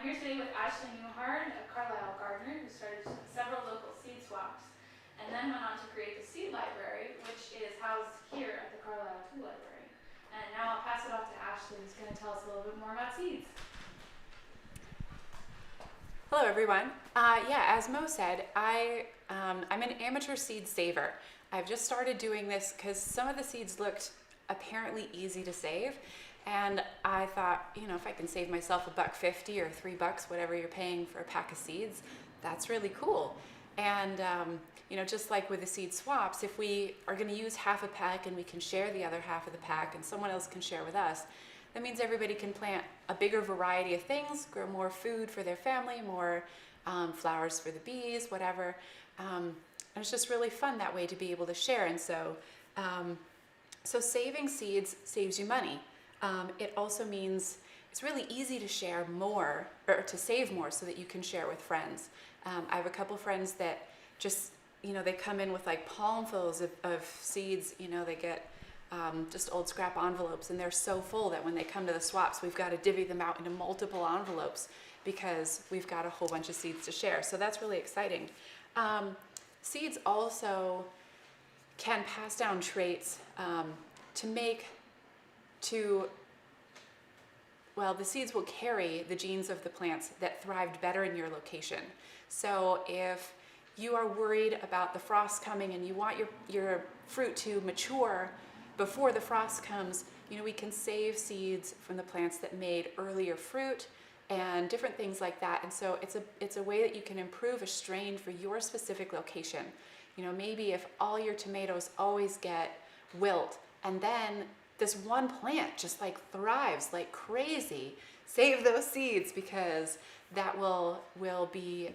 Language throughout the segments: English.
here today with Newhard, a Carlisle gardener who started several local seed swaps and then went on to create the seed library, which is housed here at the Carlisle Tool Library. And now I'll pass it off to Ashley, who's going to tell us a little bit more about seeds. Hello everyone. As Mo said, I'm an amateur seed saver. I've just started doing this because some of the seeds looked apparently easy to save, and I thought, if I can save myself $1.50 or $3, whatever you're paying for a pack of seeds, that's really cool. And just like with the seed swaps, if we are going to use half a pack and we can share the other half of the pack and someone else can share with us, that means everybody can plant a bigger variety of things, grow more food for their family, more flowers for the bees, whatever. And it's just really fun that way to be able to share. And so saving seeds saves you money. It also means it's really easy to share more, or to save more so that you can share with friends. I have a couple friends that just, they come in with like palmfuls of seeds. They get just old scrap envelopes, and they're so full that when they come to the swaps, we've got to divvy them out into multiple envelopes because we've got a whole bunch of seeds to share. So that's really exciting. Seeds also can pass down traits the seeds will carry the genes of the plants that thrived better in your location. So if you are worried about the frost coming and you want your fruit to mature before the frost comes, we can save seeds from the plants that made earlier fruit and different things like that. And so it's a way that you can improve a strain for your specific location. Maybe if all your tomatoes always get wilt and then this one plant just like thrives like crazy, save those seeds because that will be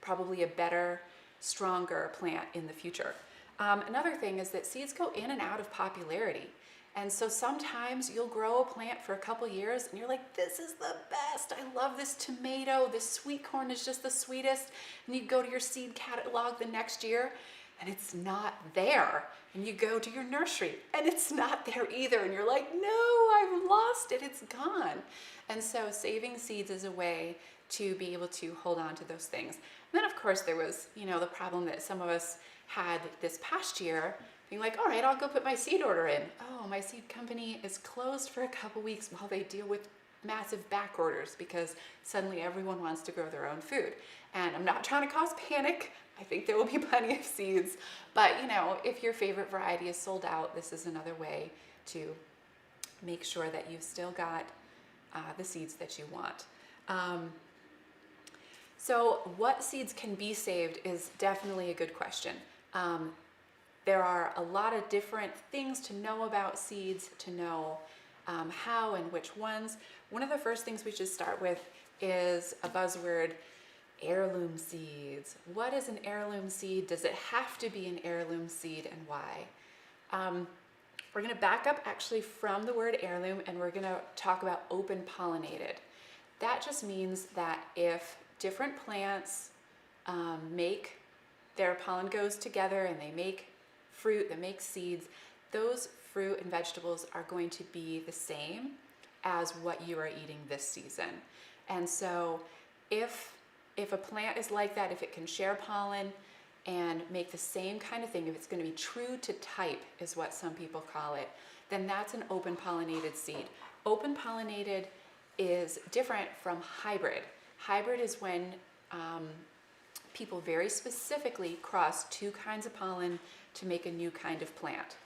probably a better, stronger plant in the future. Another thing is that seeds go in and out of popularity. And so sometimes you'll grow a plant for a couple years and you're like, this is the best. I love this tomato. This sweet corn is just the sweetest. And you go to your seed catalog the next year and it's not there. And you go to your nursery and it's not there either. And you're like, no, I've lost it. It's gone. And so saving seeds is a way to be able to hold on to those things. And then of course there was, the problem that some of us had this past year, being like, all right, I'll go put my seed order in. Oh, my seed company is closed for a couple weeks while they deal with massive back orders because suddenly everyone wants to grow their own food. And I'm not trying to cause panic. I think there will be plenty of seeds. But, if your favorite variety is sold out, this is another way to make sure that you've still got the seeds that you want. So what seeds can be saved is definitely a good question. There are a lot of different things to know about seeds, to know how and which ones. One of the first things we should start with is a buzzword: heirloom seeds. What is an heirloom seed? Does it have to be an heirloom seed, and why? We're going to back up actually from the word heirloom, and we're going to talk about open pollinated. That just means that if different plants their pollen goes together and they make fruit that makes seeds, those fruit and vegetables are going to be the same as what you are eating this season. And so if a plant is like that, if it can share pollen and make the same kind of thing, if it's going to be true to type is what some people call it, then that's an open pollinated seed. Open pollinated is different from hybrid. Hybrid is when people very specifically cross two kinds of pollen to make a new kind of plant.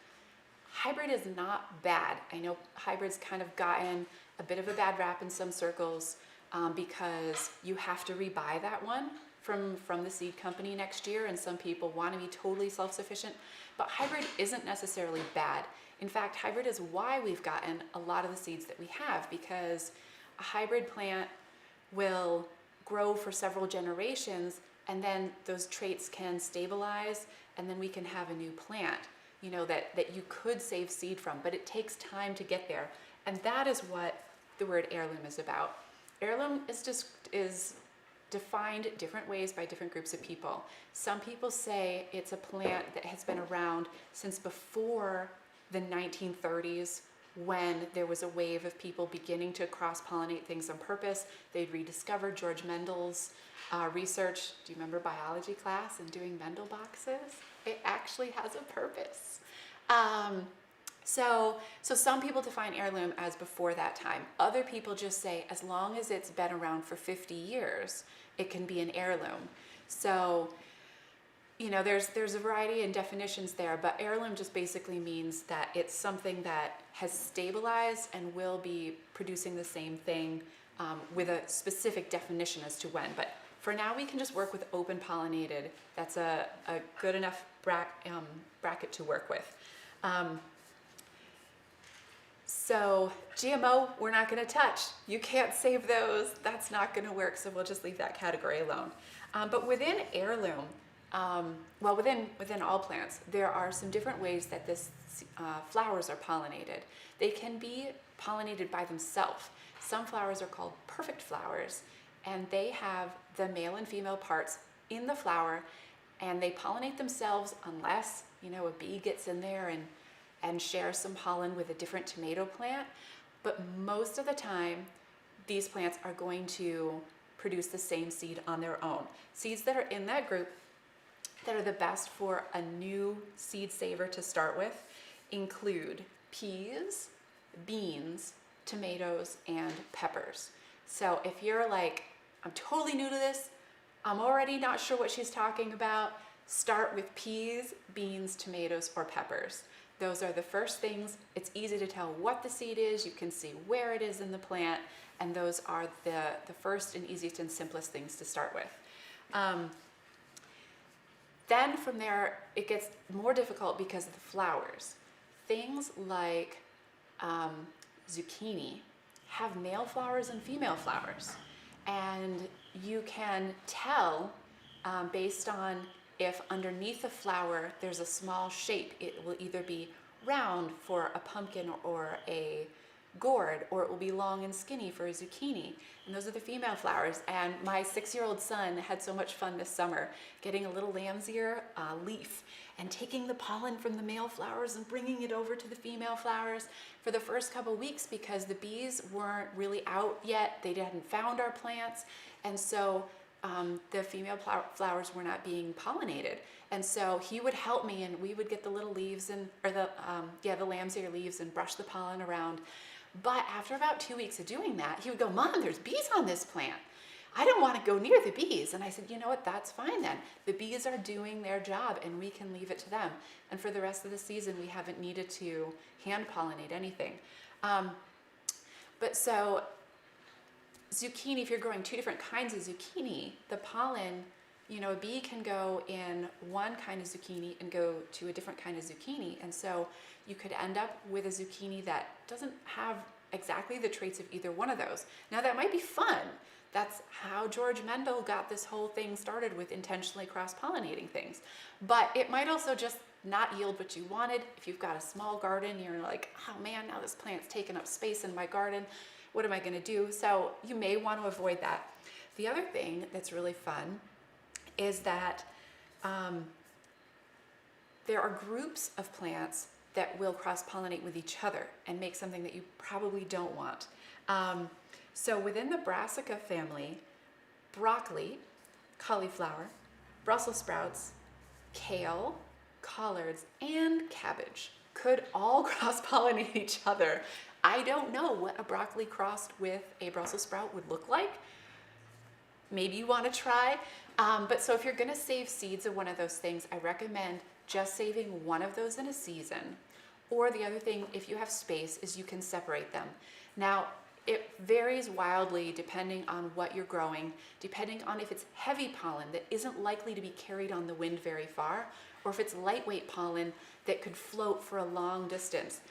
Hybrid is not bad. I know hybrid's kind of gotten a bit of a bad rap in some circles because you have to rebuy that one from the seed company next year, and some people want to be totally self-sufficient. But hybrid isn't necessarily bad. In fact, hybrid is why we've gotten a lot of the seeds that we have, because a hybrid plant will grow for several generations, and then those traits can stabilize, and then we can have a new plant, that you could save seed from, but it takes time to get there. And that is what the word heirloom is about. Heirloom is defined different ways by different groups of people. Some people say it's a plant that has been around since before the 1930s when there was a wave of people beginning to cross-pollinate things on purpose. They'd rediscovered George Mendel's research. Do you remember biology class and doing Mendel boxes? It actually has a purpose. So some people define heirloom as before that time. Other people just say as long as it's been around for 50 years, it can be an heirloom. So, you know, there's a variety in definitions there, but heirloom just basically means that it's something that has stabilized and will be producing the same thing with a specific definition as to when. But for now, we can just work with open pollinated. That's a good enough bracket to work with. So GMO, we're not going to touch. You can't save those. That's not going to work. So we'll just leave that category alone. But within heirloom, within all plants, there are some different ways that this flowers are pollinated. They can be pollinated by themselves. Some flowers are called perfect flowers, and they have the male and female parts in the flower, and they pollinate themselves unless, you know, a bee gets in there and shares some pollen with a different tomato plant. But most of the time, these plants are going to produce the same seed on their own. Seeds that are in that group that are the best for a new seed saver to start with include peas, beans, tomatoes, and peppers. So if you're like, I'm totally new to this, I'm already not sure what she's talking about, start with peas, beans, tomatoes, or peppers. Those are the first things. It's easy to tell what the seed is. You can see where it is in the plant, and those are the first and easiest and simplest things to start with. Then from there, it gets more difficult because of the flowers. Things like zucchini have male flowers and female flowers. And you can tell based on if underneath the flower there's a small shape. It will either be round for a pumpkin or a gourd, or it will be long and skinny for a zucchini. And those are the female flowers. And my 6-year-old son had so much fun this summer getting a little lamb's ear leaf and taking the pollen from the male flowers and bringing it over to the female flowers for the first couple weeks because the bees weren't really out yet. They hadn't found our plants. And so the female flowers were not being pollinated. And so he would help me, and we would get the little leaves the lamb's ear leaves and brush the pollen around. But after about 2 weeks of doing that, he would go, Mom, there's bees on this plant. I don't want to go near the bees. And I said, you know what, that's fine then. The bees are doing their job and we can leave it to them. And for the rest of the season, we haven't needed to hand pollinate anything. But so zucchini, if you're growing 2 different kinds of zucchini, the pollen, you know, a bee can go in one kind of zucchini and go to a different kind of zucchini. And so you could end up with a zucchini that doesn't have exactly the traits of either one of those. Now that might be fun. That's how George Mendel got this whole thing started with intentionally cross-pollinating things. But it might also just not yield what you wanted. If you've got a small garden, you're like, oh man, now this plant's taking up space in my garden. What am I gonna do? So you may want to avoid that. The other thing that's really fun is that there are groups of plants that will cross-pollinate with each other and make something that you probably don't want. So within the brassica family, broccoli, cauliflower, Brussels sprouts, kale, collards, and cabbage could all cross-pollinate each other. I don't know what a broccoli crossed with a Brussels sprout would look like. Maybe you want to try. But so if you're going to save seeds of one of those things, I recommend just saving one of those in a season. Or the other thing, if you have space, is you can separate them. Now, it varies wildly depending on what you're growing, depending on if it's heavy pollen that isn't likely to be carried on the wind very far, or if it's lightweight pollen that could float for a long distance.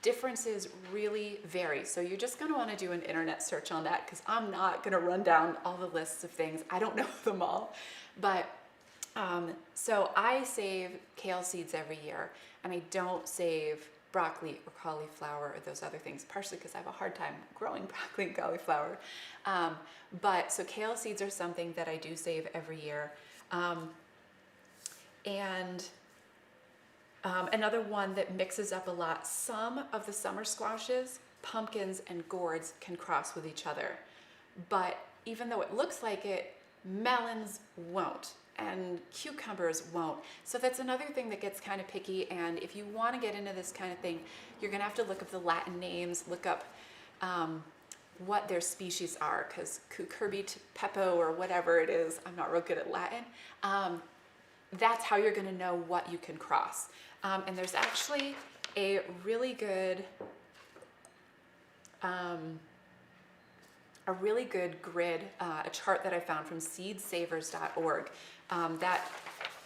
Differences really vary. So you're just going to want to do an internet search on that because I'm not going to run down all the lists of things. I don't know them all. But so I save kale seeds every year, and I don't save broccoli or cauliflower or those other things, partially because I have a hard time growing broccoli and cauliflower. But so kale seeds are something that I do save every year. Another one that mixes up a lot, some of the summer squashes, pumpkins and gourds can cross with each other. But even though it looks like it, melons won't and cucumbers won't. So that's another thing that gets kind of picky. And if you want to get into this kind of thing, you're going to have to look up the Latin names, look up what their species are, because cucurbit pepo or whatever it is, I'm not real good at Latin. That's how you're going to know what you can cross. And there's actually a really good grid, a chart that I found from seedsavers.org. That,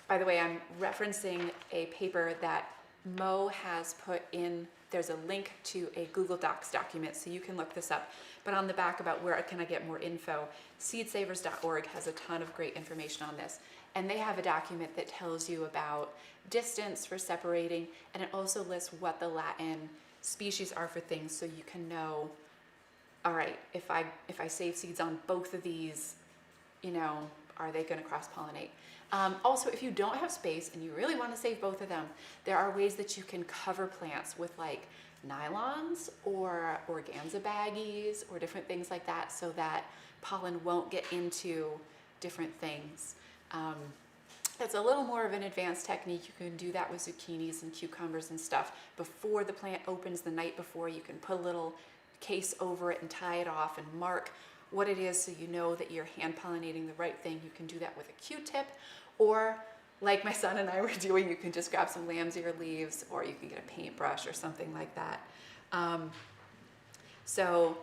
by the way, I'm referencing a paper that Mo has put in. There's a link to a Google Docs document, so you can look this up. But on the back about where can I get more info, seedsavers.org has a ton of great information on this. And they have a document that tells you about distance for separating, and it also lists what the Latin species are for things, so you can know, all right, if I save seeds on both of these, are they going to cross-pollinate? Also, if you don't have space and you really want to save both of them, there are ways that you can cover plants with like nylons or organza baggies or different things like that, so that pollen won't get into different things. That's a little more of an advanced technique. You can do that with zucchinis and cucumbers and stuff. Before the plant opens the night before, you can put a little case over it and tie it off and mark what it is, so you know that you're hand pollinating the right thing. You can do that with a Q-tip, or like my son and I were doing, you can just grab some lamb's ear leaves, or you can get a paintbrush or something like that. So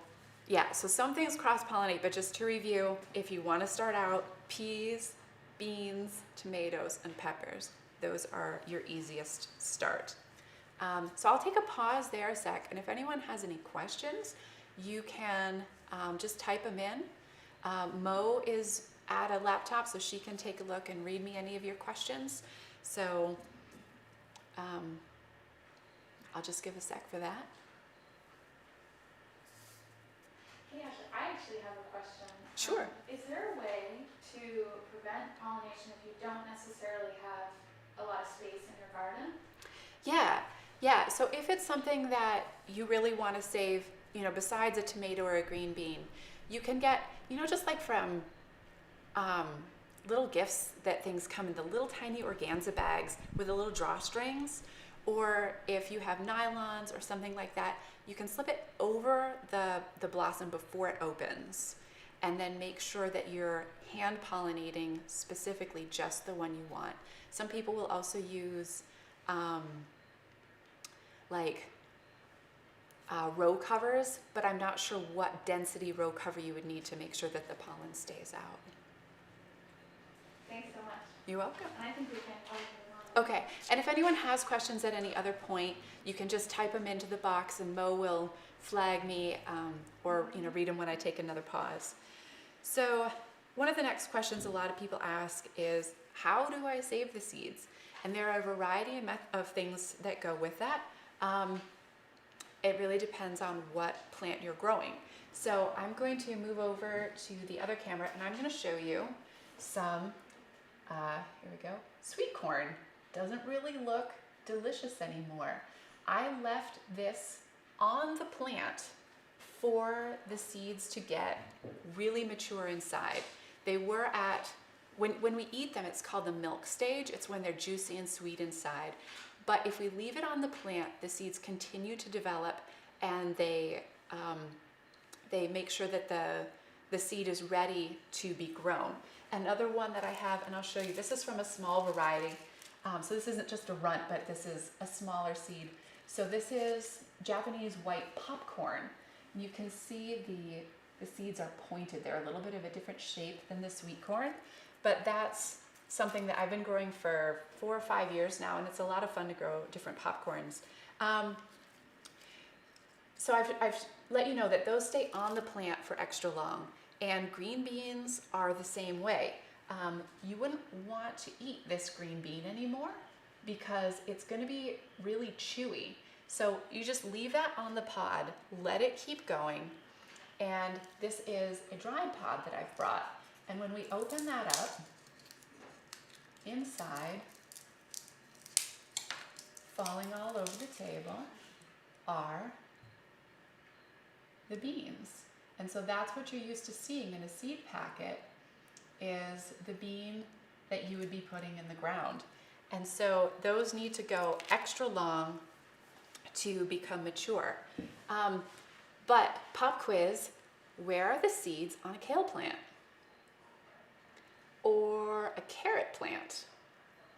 some things cross-pollinate, but just to review, if you want to start out, peas, beans, tomatoes, and peppers, those are your easiest start. So I'll take a pause there a sec, and if anyone has any questions, you can just type them in. Mo is at a laptop, so she can take a look and read me any of your questions. So I'll just give a sec for that. Hey Ashley, I actually have a question. Sure. Is there a way to prevent pollination if you don't necessarily have a lot of space in your garden? Yeah. So if it's something that you really want to save, besides a tomato or a green bean, you can get, just like from little gifts that things come in the little tiny organza bags with the little drawstrings, or if you have nylons or something like that, you can slip it over the blossom before it opens, and then make sure that you're hand pollinating specifically just the one you want. Some people will also use row covers, but I'm not sure what density row cover you would need to make sure that the pollen stays out. Thanks so much. You're welcome. And I think we can probably move on. Okay, and if anyone has questions at any other point, you can just type them into the box and Mo will flag me or read them when I take another pause. So one of the next questions a lot of people ask is, how do I save the seeds? And there are a variety of things that go with that. It really depends on what plant you're growing. So I'm going to move over to the other camera, and I'm going to show you some, here we go, sweet corn. Doesn't really look delicious anymore. I left this on the plant for the seeds to get really mature inside. They were at, when we eat them, it's called the milk stage. It's when they're juicy and sweet inside. But if we leave it on the plant, the seeds continue to develop, and they make sure that the seed is ready to be grown. Another one that I have, and I'll show you, this is from a small variety. So this isn't just a runt, but this is a smaller seed. So this is Japanese white popcorn. You can see the seeds are pointed. They're a little bit of a different shape than the sweet corn, but that's something that I've been growing for 4 or 5 years now, and it's a lot of fun to grow different popcorns. So I've let you know that those stay on the plant for extra long, and green beans are the same way. You wouldn't want to eat this green bean anymore because it's going to be really chewy. So you just leave that on the pod, let it keep going, and this is a dried pod that I've brought. And when we open that up, inside, falling all over the table are the beans. And so that's what you're used to seeing in a seed packet, is the bean that you would be putting in the ground. And so those need to go extra long to become mature. But pop quiz, where are the seeds on a kale plant? Or a carrot plant?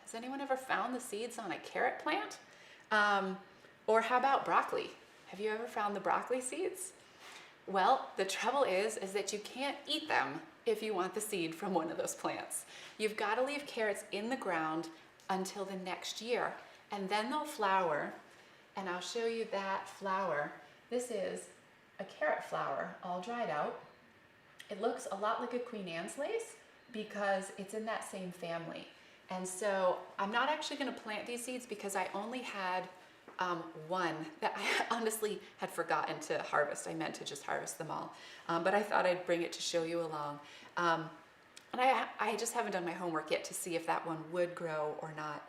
Has anyone ever found the seeds on a carrot plant? Or how about broccoli? Have you ever found the broccoli seeds? Well, the trouble is that you can't eat them if you want the seed from one of those plants. You've got to leave carrots in the ground until the next year, and then they'll flower, and I'll show you that flower. This is a carrot flower, all dried out. It looks a lot like a Queen Anne's lace because it's in that same family. And so I'm not actually going to plant these seeds because I only had one that I honestly had forgotten to harvest. I meant to just harvest them all, but I thought I'd bring it to show you along. And I just haven't done my homework yet to see if that one would grow or not.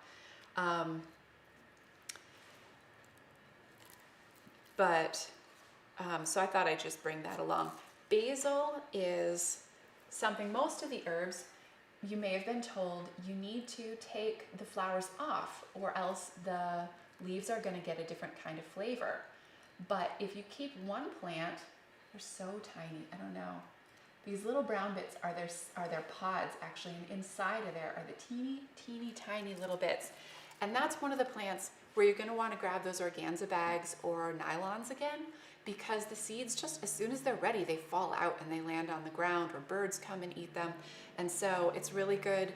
So I thought I'd just bring that along. Basil is something, most of the herbs, you may have been told you need to take the flowers off or else the leaves are going to get a different kind of flavor. But if you keep one plant, they're so tiny, I don't know. These little brown bits are their pods actually, and inside of there are the teeny tiny little bits. And that's one of the plants where you're going to want to grab those organza bags or nylons again, because the seeds, just as soon as they're ready, they fall out and they land on the ground or birds come and eat them. And so it's really good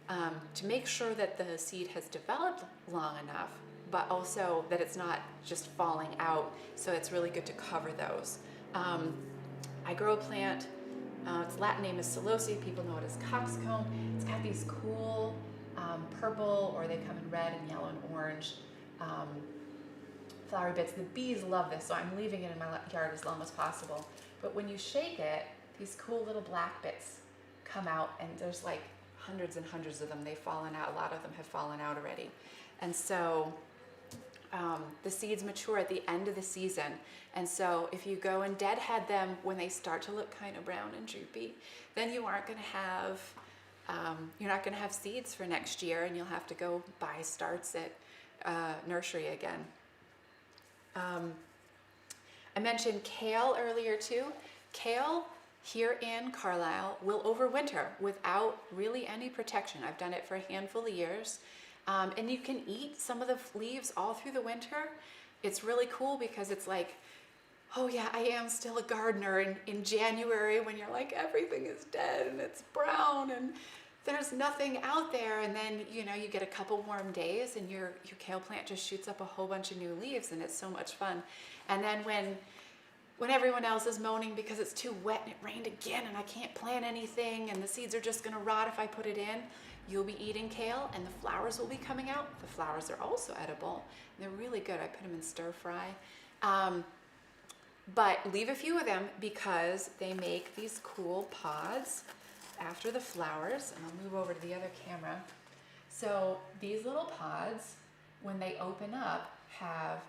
to make sure that the seed has developed long enough, but also that it's not just falling out. So it's really good to cover those. I grow a plant, its Latin name is Celosia, people know it as coxcomb. It's got these cool purple, or they come in red and yellow and orange flowery bits. The bees love this, so I'm leaving it in my yard as long as possible. But when you shake it, these cool little black bits come out, and there's like hundreds and hundreds of them. They've fallen out, a lot of them have fallen out already. And so the seeds mature at the end of the season. And so if you go and deadhead them when they start to look kind of brown and droopy, then you aren't going to have, you're not going to have seeds for next year, and you'll have to go buy starts at nursery again. I mentioned kale earlier too. Kale here in Carlisle will overwinter without really any protection. I've done it for a handful of years. And you can eat some of the leaves all through the winter. It's really cool because it's like, oh yeah, I am still a gardener in January, when you're like, everything is dead and it's brown and there's nothing out there. And then, you know, you get a couple warm days and your kale plant just shoots up a whole bunch of new leaves, and it's so much fun. And then when everyone else is moaning because it's too wet and it rained again and I can't plant anything and the seeds are just gonna rot if I put it in, you'll be eating kale and the flowers will be coming out. The flowers are also edible. They're really good. I put them in stir fry. But leave a few of them because they make these cool pods after the flowers. And I'll move over to the other camera. So these little pods, when they open up, have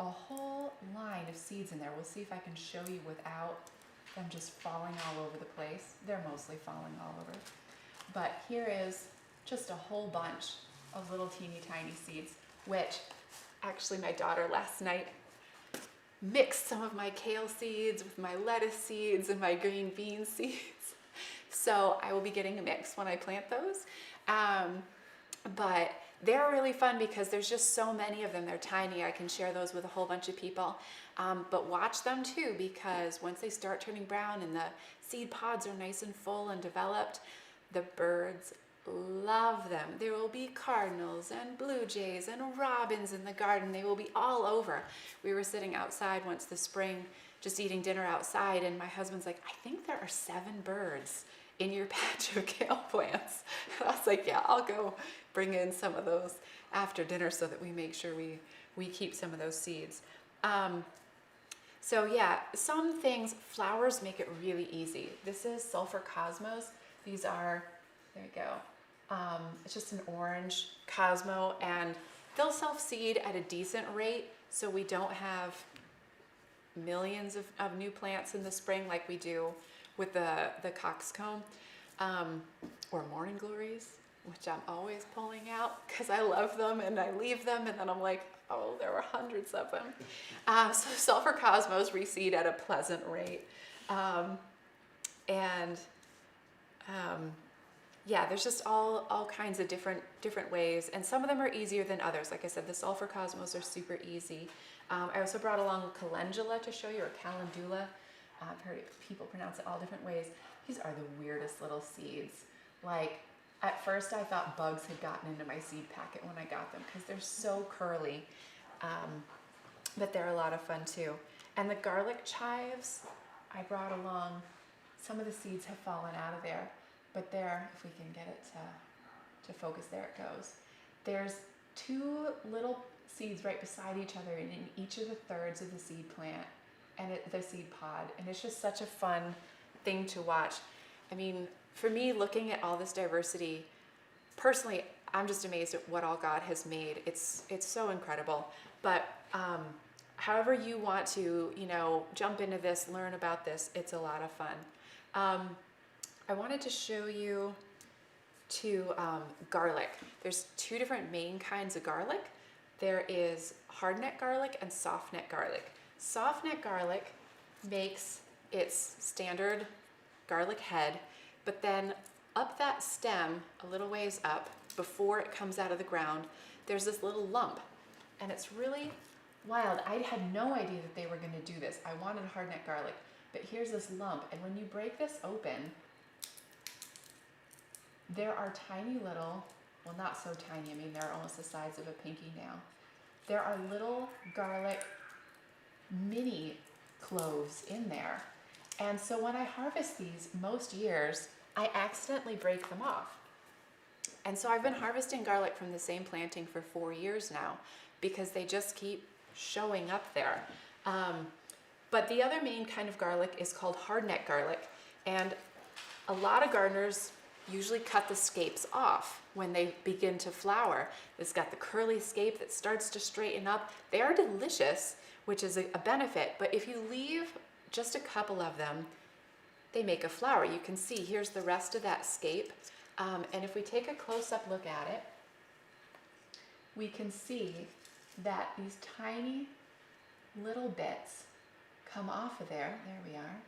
a whole line of seeds in there. We'll see if I can show you without them just falling all over the place. They're mostly falling all over. But here is just a whole bunch of little teeny tiny seeds, which actually my daughter last night mixed some of my kale seeds with my lettuce seeds and my green bean seeds. So I will be getting a mix when I plant those. But they're really fun because there's just so many of them. They're tiny. I can share those with a whole bunch of people. But watch them too, because once they start turning brown and the seed pods are nice and full and developed, the birds love them. There will be cardinals and blue jays and robins in the garden. They will be all over. We were sitting outside once this spring, just eating dinner outside, and my husband's like, I think there are 7 birds in your patch of kale plants. And I was like, yeah, I'll go bring in some of those after dinner so that we make sure we keep some of those seeds. So yeah, some things, flowers make it really easy. This is sulfur cosmos. These are, there you go. It's just an orange cosmo, and they'll self-seed at a decent rate, so we don't have millions of new plants in the spring like we do with the coxcomb or morning glories, which I'm always pulling out because I love them and I leave them and then I'm like, oh, there were hundreds of them. So sulfur cosmos reseed at a pleasant rate. Yeah, there's just all kinds of different ways, and some of them are easier than others. Like I said, the sulfur cosmos are super easy. I also brought along calendula to show you, or calendula. I've heard people pronounce it all different ways. These are the weirdest little seeds. Like, at first I thought bugs had gotten into my seed packet when I got them because they're so curly, but they're a lot of fun too. And the garlic chives I brought along, some of the seeds have fallen out of there, but there, if we can get it to focus, there it goes. There's two little seeds right beside each other in each of the thirds of the seed plant and the seed pod, and it's just such a fun thing to watch. I mean, for me, looking at all this diversity, personally, I'm just amazed at what all God has made. It's so incredible. But however you want to, jump into this, learn about this, it's a lot of fun. I wanted to show you garlic. There's two different main kinds of garlic. There is hardneck garlic and softneck garlic. Softneck garlic makes its standard garlic head, but then up that stem, a little ways up, before it comes out of the ground, there's this little lump, and it's really wild. I had no idea that they were going to do this. I wanted hardneck garlic, but here's this lump, and when you break this open, there are tiny little, well, not so tiny, I mean, they're almost the size of a pinky now. There are little garlic mini cloves in there. And so when I harvest these, most years, I accidentally break them off. And so I've been harvesting garlic from the same planting for 4 years now because they just keep showing up there. But the other main kind of garlic is called hardneck garlic. And a lot of gardeners usually cut the scapes off when they begin to flower. It's got the curly scape that starts to straighten up. They are delicious, which is a benefit, but if you leave just a couple of them, they make a flower. You can see here's the rest of that scape. And if we take a close-up look at it, we can see that these tiny little bits come off of there. There we are.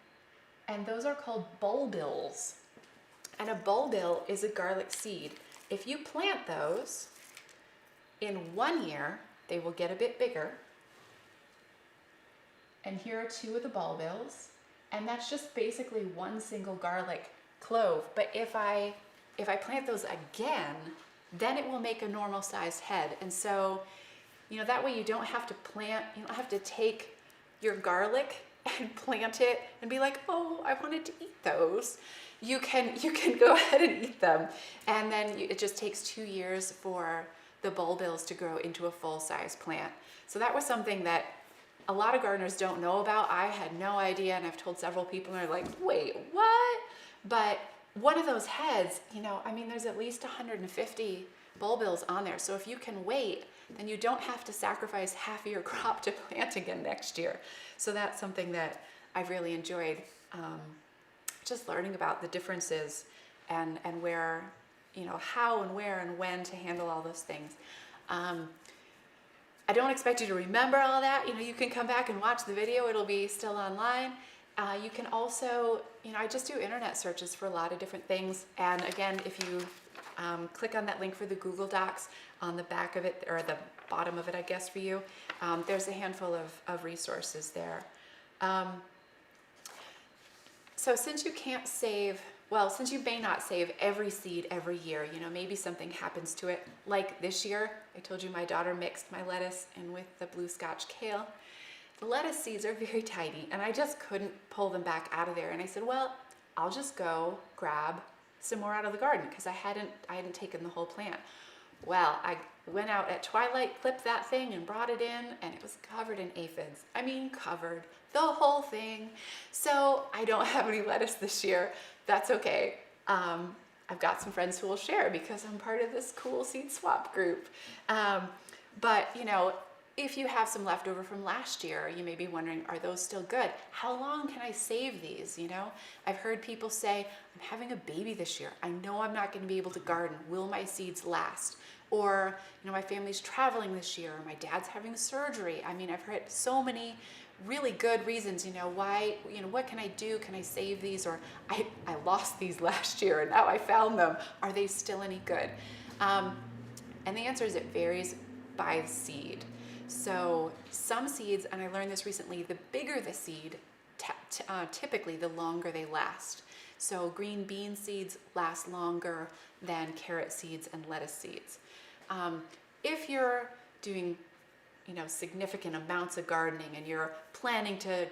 And those are called bulbils. And a bulbil is a garlic seed. If you plant those, in 1 year, they will get a bit bigger. And here are two of the bulbils. And that's just basically one single garlic clove. But if I plant those again, then it will make a normal sized head. And so, that way you don't have to plant, you don't have to take your garlic and plant it and be like, oh, I wanted to eat those. You can go ahead and eat them. And then it just takes 2 years for the bulbils to grow into a full-size plant. So that was something that a lot of gardeners don't know about. I had no idea, and I've told several people, and they're like, wait, what? But one of those heads, there's at least 150 bulbils on there. So if you can wait, then you don't have to sacrifice half of your crop to plant again next year. So that's something that I've really enjoyed, just learning about the differences and where, how and where and when to handle all those things. I don't expect you to remember all that. You can come back and watch the video. It'll be still online. You can also, I just do internet searches for a lot of different things. And again, if you click on that link for the Google Docs on the back of it, or the bottom of it, I guess, for you, there's a handful of resources there. So since you can't save, since you may not save every seed every year, maybe something happens to it. Like this year, I told you my daughter mixed my lettuce in with the blue Scotch kale. The lettuce seeds are very tiny, and I just couldn't pull them back out of there. And I said, well, I'll just go grab some more out of the garden because I hadn't taken the whole plant. Well, I went out at twilight, clipped that thing, and brought it in, and it was covered in aphids. I mean, covered, the whole thing. So I don't have any lettuce this year. That's okay. I've got some friends who will share because I'm part of this cool seed swap group. But, if you have some leftover from last year, you may be wondering, are those still good? How long can I save these? I've heard people say, I'm having a baby this year. I know I'm not going to be able to garden. Will my seeds last? Or, my family's traveling this year. Or my dad's having surgery. I mean, I've heard so many really good reasons, why, what can I do? Can I save these? Or I lost these last year and now I found them. Are they still any good? And the answer is it varies by seed. So some seeds, and I learned this recently, the bigger the seed, typically the longer they last. So green bean seeds last longer than carrot seeds and lettuce seeds. If you're doing, significant amounts of gardening and you're planning to,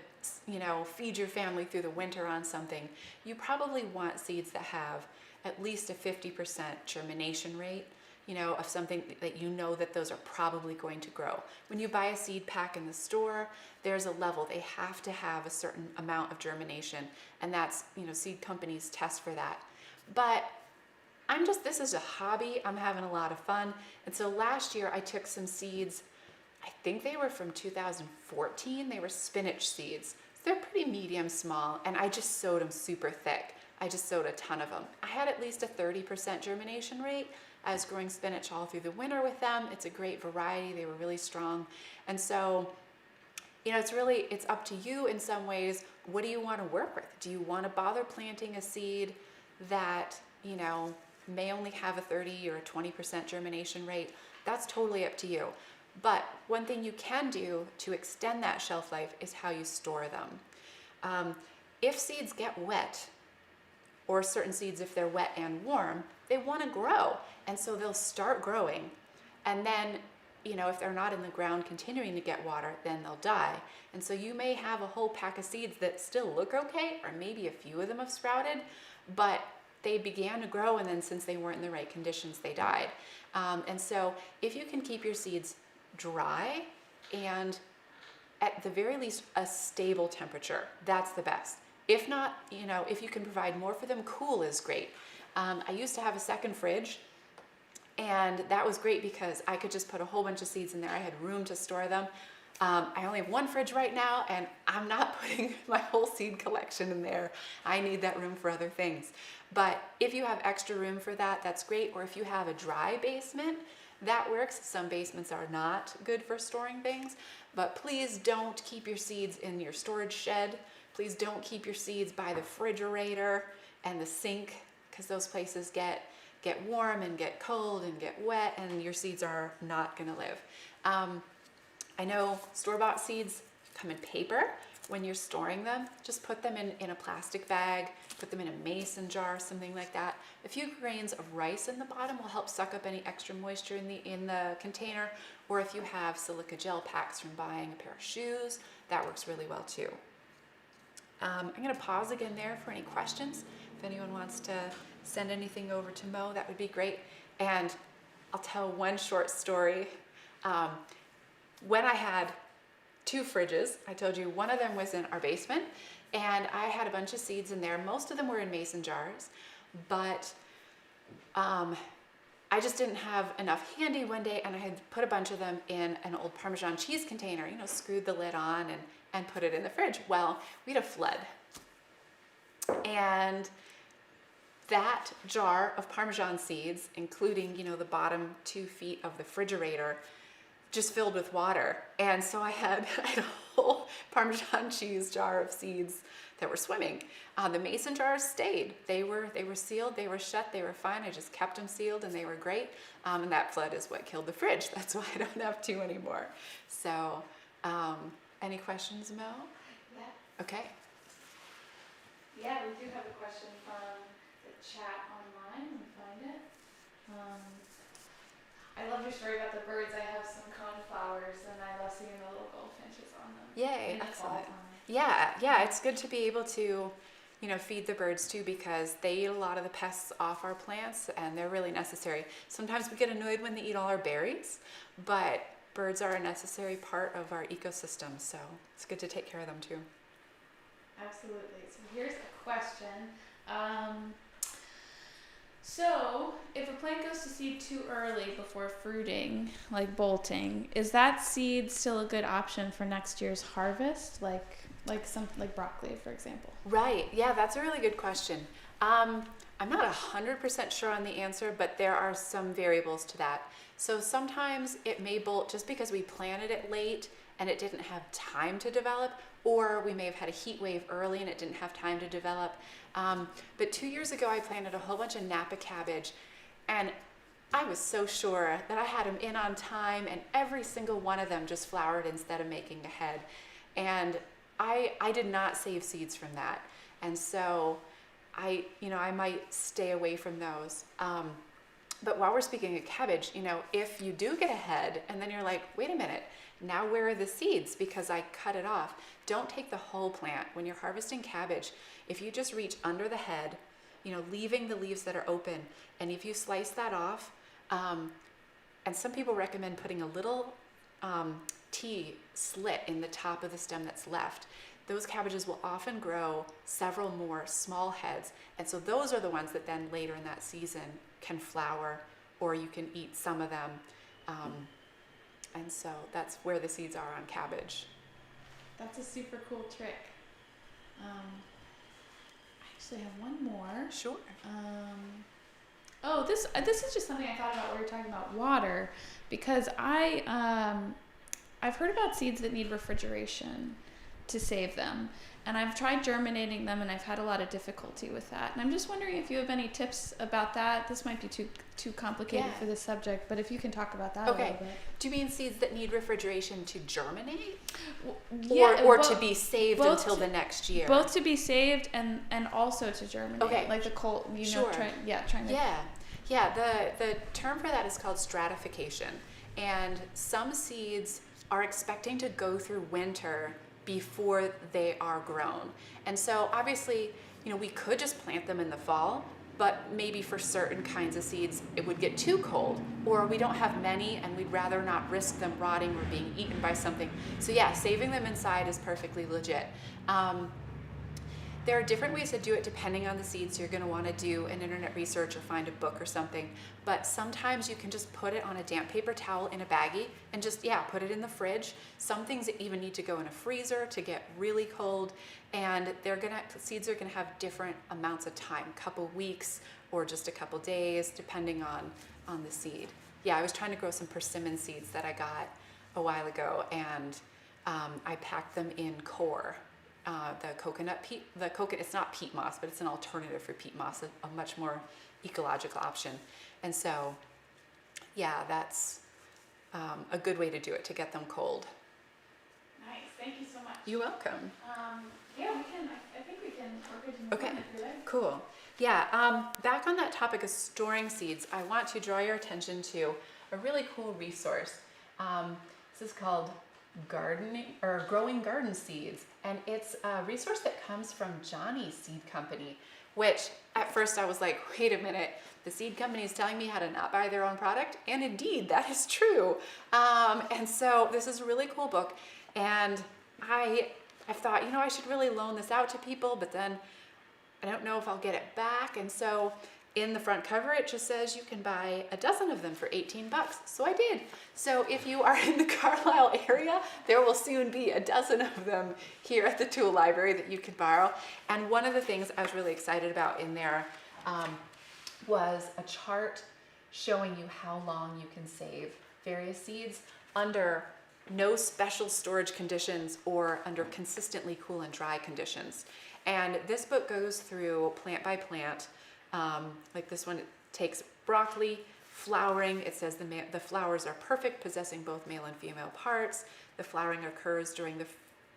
feed your family through the winter on something, you probably want seeds that have at least a 50% germination rate, of something that that those are probably going to grow. When you buy a seed pack in the store, there's a level. They have to have a certain amount of germination, and that's, seed companies test for that. But this is a hobby. I'm having a lot of fun. And so last year I took some seeds, I think they were from 2014. They were spinach seeds. So they're pretty medium small, and I just sowed them super thick. I just sowed a ton of them. I had at least a 30% germination rate. I was growing spinach all through the winter with them. It's a great variety. They were really strong. And so, it's up to you in some ways. What do you want to work with? Do you want to bother planting a seed that, may only have a 30 or a 20% germination rate? That's totally up to you. But one thing you can do to extend that shelf life is how you store them. If seeds get wet, or certain seeds, if they're wet and warm, they want to grow. And so they'll start growing. And then, if they're not in the ground continuing to get water, then they'll die. And so you may have a whole pack of seeds that still look okay, or maybe a few of them have sprouted, but they began to grow, and then since they weren't in the right conditions, they died. And so if you can keep your seeds dry and at the very least a stable temperature, that's the best. If not, if you can provide more for them, cool is great. I used to have a second fridge, and that was great because I could just put a whole bunch of seeds in there. I had room to store them. I only have one fridge right now, and I'm not putting my whole seed collection in there. I need that room for other things. But if you have extra room for that, that's great. Or if you have a dry basement, that works. Some basements are not good for storing things, but please don't keep your seeds in your storage shed. Please don't keep your seeds by the refrigerator and the sink, because those places get warm and get cold and get wet, and your seeds are not going to live. I know store-bought seeds come in paper. When you're storing them, just put them in a plastic bag, put them in a mason jar, something like that. A few grains of rice in the bottom will help suck up any extra moisture in the container. Or if you have silica gel packs from buying a pair of shoes, that works really well too. I'm going to pause again there for any questions. If anyone wants to send anything over to Mo, that would be great. And I'll tell one short story. When I had 2 fridges, I told you one of them was in our basement, and I had a bunch of seeds in there. Most of them were in mason jars, but I just didn't have enough handy one day, and I had put a bunch of them in an old Parmesan cheese container, screwed the lid on and put it in the fridge. Well, we had a flood, and that jar of Parmesan seeds, including, the bottom 2 feet of the refrigerator, just filled with water. And so I had a whole Parmesan cheese jar of seeds that were swimming. The mason jars stayed. They were sealed, they were shut, they were fine. I just kept them sealed and they were great. And that flood is what killed the fridge. That's why I don't have 2 anymore. So, any questions, Mel? Yeah. Okay. Yeah, we do have a question from the chat online. Let me find it. I love your story about the birds. I have some coneflowers, and I love seeing the little goldfinches on them. Yay, In the fall excellent. time. Yeah, it's good to be able to, feed the birds too, because they eat a lot of the pests off our plants, and they're really necessary. Sometimes we get annoyed when they eat all our berries, but birds are a necessary part of our ecosystem, so it's good to take care of them too. Absolutely. So here's a question. So if a plant goes to seed too early before fruiting, like bolting, is that seed still a good option for next year's harvest? Like broccoli, for example. Right. Yeah, that's a really good question. I'm not 100% sure on the answer, but there are some variables to that. So sometimes it may bolt just because we planted it late and it didn't have time to develop, or we may have had a heat wave early and it didn't have time to develop. But 2 years ago, I planted a whole bunch of Napa cabbage, and I was so sure that I had them in on time, and every single one of them just flowered instead of making a head. And I did not save seeds from that. And so I might stay away from those. But while we're speaking of cabbage, if you do get a head and then you're like, wait a minute, now where are the seeds? Because I cut it off. Don't take the whole plant. When you're harvesting cabbage, if you just reach under the head, leaving the leaves that are open, and if you slice that off, and some people recommend putting a little T slit in the top of the stem that's left, those cabbages will often grow several more small heads. And so those are the ones that then later in that season can flower, or you can eat some of them. And so that's where the seeds are on cabbage. That's a super cool trick. I actually have one more. Sure. This is just something I thought about when we were talking about water, because I've heard about seeds that need refrigeration to save them, and I've tried germinating them, and I've had a lot of difficulty with that. And I'm just wondering if you have any tips about that. This might be too complicated for this subject, but if you can talk about that a little bit. Do you mean seeds that need refrigeration to germinate? Yeah, or to be saved until the next year? Both to be saved and also to germinate. Okay. Like the cold, Sure. trying to. Yeah. The term for that is called stratification. And some seeds are expecting to go through winter before they are grown. And so obviously, we could just plant them in the fall, but maybe for certain kinds of seeds, it would get too cold, or we don't have many and we'd rather not risk them rotting or being eaten by something. So yeah, saving them inside is perfectly legit. There are different ways to do it depending on the seeds. You're going to want to do an internet research or find a book or something. But sometimes you can just put it on a damp paper towel in a baggie and just, put it in the fridge. Some things even need to go in a freezer to get really cold. And seeds are going to have different amounts of time, a couple weeks or just a couple days, depending on the seed. Yeah, I was trying to grow some persimmon seeds that I got a while ago, and I packed them in core. The coconut peat, it's not peat moss, but it's an alternative for peat moss, a much more ecological option. And so, that's a good way to do it, to get them cold. Nice, thank you so much. You're welcome. I think we can, we're good to move on if you like. Cool. Yeah, back on that topic of storing seeds, I want to draw your attention to a really cool resource. This is called Growing Garden Seeds, and it's a resource that comes from Johnny's Seed Company, which at first I was like, wait a minute, the seed company is telling me how to not buy their own product, and indeed that is true. And so this is a really cool book, and I thought, I should really loan this out to people, but then I don't know if I'll get it back. And so in the front cover, it just says you can buy a dozen of them for $18. So I did. So if you are in the Carlisle area, there will soon be a dozen of them here at the tool library that you can borrow. And one of the things I was really excited about in there was a chart showing you how long you can save various seeds under no special storage conditions or under consistently cool and dry conditions. And this book goes through plant by plant. Like this one, it takes broccoli, flowering. It says the flowers are perfect, possessing both male and female parts. The flowering occurs during the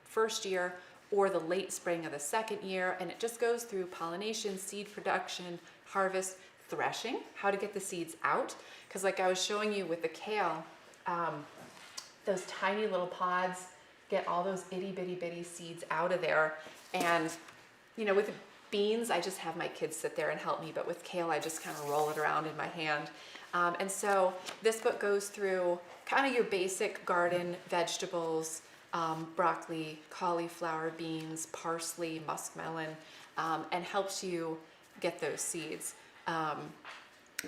first year or the late spring of the second year. And it just goes through pollination, seed production, harvest, threshing, how to get the seeds out. Because like I was showing you with the kale, those tiny little pods get all those itty bitty seeds out of there. And, with beans, I just have my kids sit there and help me, but with kale, I just kind of roll it around in my hand. And so this book goes through kind of your basic garden vegetables, broccoli, cauliflower, beans, parsley, muskmelon, and helps you get those seeds.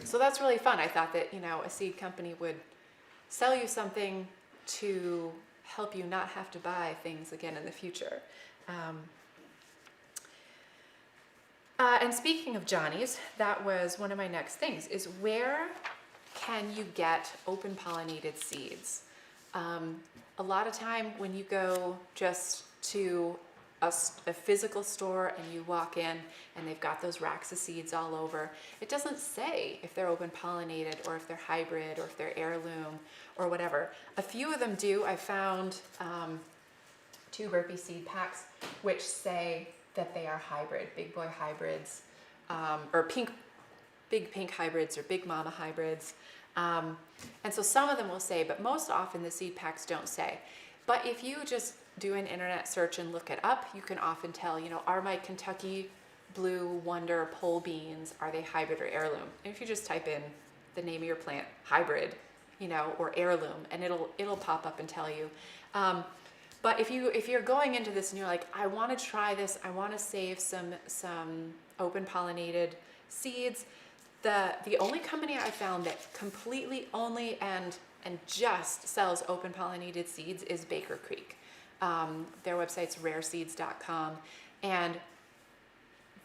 So that's really fun. I thought that, a seed company would sell you something to help you not have to buy things again in the future. And speaking of Johnny's, that was one of my next things, is where can you get open pollinated seeds? A lot of time when you go just to a physical store and you walk in and they've got those racks of seeds all over, it doesn't say if they're open pollinated or if they're hybrid or if they're heirloom or whatever. A few of them do. I found 2 burpee seed packs which say that they are hybrid, big boy hybrids, or big pink hybrids or big mama hybrids. And so some of them will say, but most often the seed packs don't say. But if you just do an internet search and look it up, you can often tell, are my Kentucky Blue Wonder pole beans, are they hybrid or heirloom? And if you just type in the name of your plant, hybrid, or heirloom, and it'll pop up and tell you. But if you're going into this and you're like, I want to try this, I want to save some open pollinated seeds, the only company I found that completely only and just sells open pollinated seeds is Baker Creek. Their website's rareseeds.com, and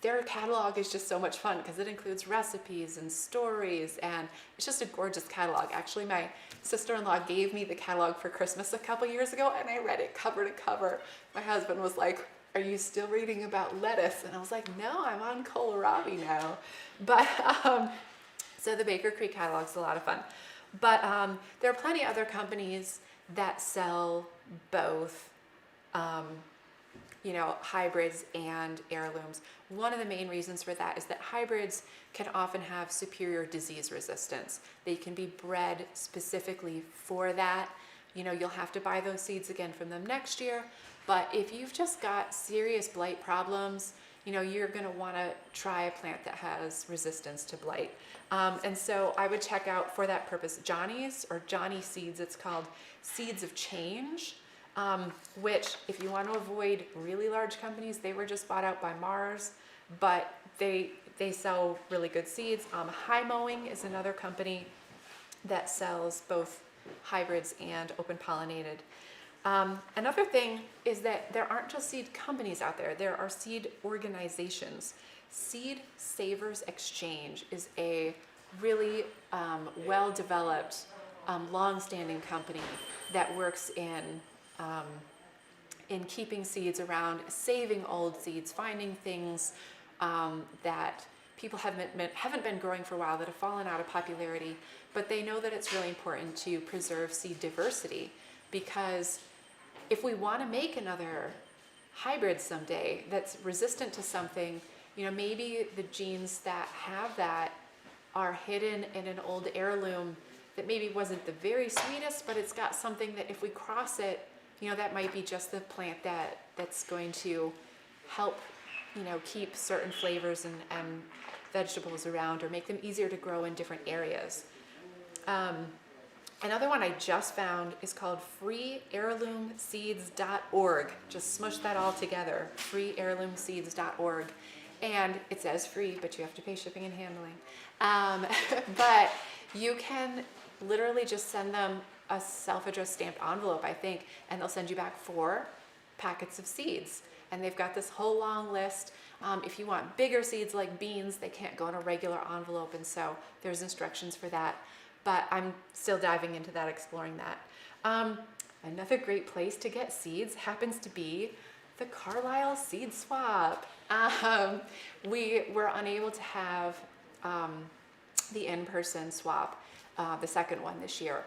their catalog is just so much fun because it includes recipes and stories, and it's just a gorgeous catalog. Actually, my sister-in-law gave me the catalog for Christmas a couple years ago, and I read it cover to cover. My husband was like, are you still reading about lettuce? And I was like, no, I'm on kohlrabi now. But so the Baker Creek catalog's a lot of fun. But there are plenty of other companies that sell both hybrids and heirlooms. One of the main reasons for that is that hybrids can often have superior disease resistance. They can be bred specifically for that. You'll have to buy those seeds again from them next year. But if you've just got serious blight problems, you're going to want to try a plant that has resistance to blight. And so I would check out for that purpose Johnny's, or Johnny Seeds, it's called Seeds of Change. Which, if you want to avoid really large companies, they were just bought out by Mars, but they sell really good seeds. High Mowing is another company that sells both hybrids and open pollinated. Another thing is that there aren't just seed companies out there. There are seed organizations. Seed Savers Exchange is a really well-developed, long-standing company that works in keeping seeds around, saving old seeds, finding things that people haven't been growing for a while, that have fallen out of popularity, but they know that it's really important to preserve seed diversity, because if we want to make another hybrid someday that's resistant to something, maybe the genes that have that are hidden in an old heirloom that maybe wasn't the very sweetest, but it's got something that if we cross it, that might be just the plant that's going to help, keep certain flavors and vegetables around, or make them easier to grow in different areas. Another one I just found is called freeheirloomseeds.org. Just smush that all together, freeheirloomseeds.org. And it says free, but you have to pay shipping and handling. But you can literally just send them a self-addressed stamped envelope, I think, and they'll send you back 4 packets of seeds. And they've got this whole long list. If you want bigger seeds like beans, they can't go in a regular envelope, and so there's instructions for that. But I'm still diving into that, exploring that. Another great place to get seeds happens to be the Carlisle Seed Swap. We were unable to have the in-person swap, the second one this year.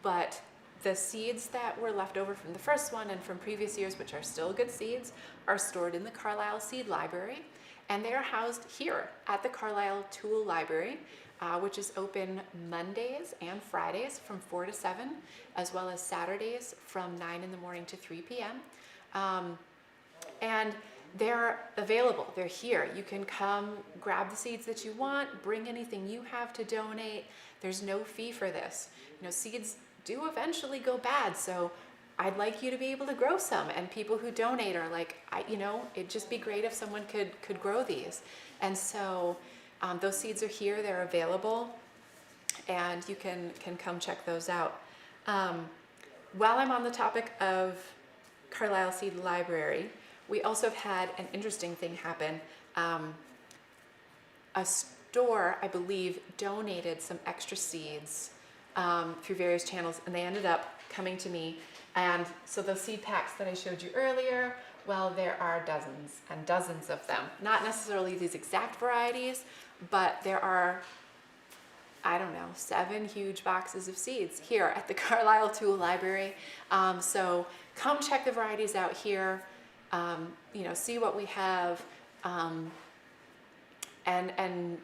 But the seeds that were left over from the first one and from previous years, which are still good seeds, are stored in the Carlisle Seed Library, and they are housed here at the Carlisle Tool Library, which is open Mondays and Fridays from 4 to 7, as well as Saturdays from 9 in the morning to 3 p.m. And they're available. They're here. You can come grab the seeds that you want, bring anything you have to donate. There's no fee for this. Seeds do eventually go bad, so I'd like you to be able to grow some. And people who donate are like, it'd just be great if someone could grow these. And so Those seeds are here, they're available, and you can come check those out. While I'm on the topic of Carlisle Seed Library, we also have had an interesting thing happen. A store, I believe, donated some extra seeds through various channels, and they ended up coming to me. And so those seed packs that I showed you earlier, well, there are dozens and dozens of them. Not necessarily these exact varieties, but there are, I don't know, 7 huge boxes of seeds here at the Carlisle Tool Library. So come check the varieties out here, see what we have, and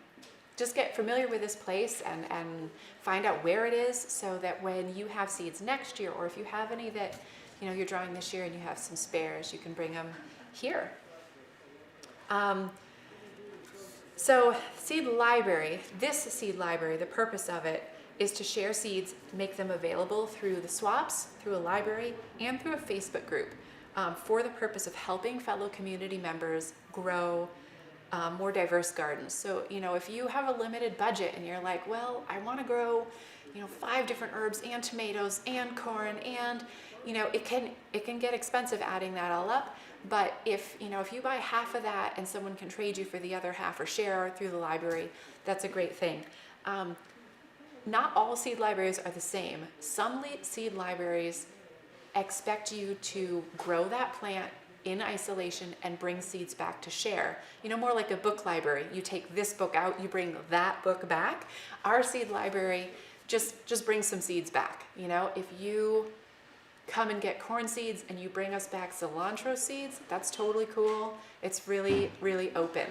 just get familiar with this place and find out where it is, so that when you have seeds next year, or if you have any that you're drawing this year and you have some spares, you can bring them here. So seed library, this seed library, the purpose of it is to share seeds, make them available through the swaps, through a library, and through a Facebook group, for the purpose of helping fellow community members grow more diverse gardens. So, if you have a limited budget and you're like, well, I want to grow, 5 different herbs and tomatoes and corn, and, it can get expensive adding that all up. But if you buy half of that and someone can trade you for the other half or share through the library, that's a great thing. Not all seed libraries are the same. Some seed libraries expect you to grow that plant in isolation and bring seeds back to share. More like a book library. You take this book out, you bring that book back. Our seed library just brings some seeds back. If you come and get corn seeds and you bring us back cilantro seeds, that's totally cool. It's really, really open.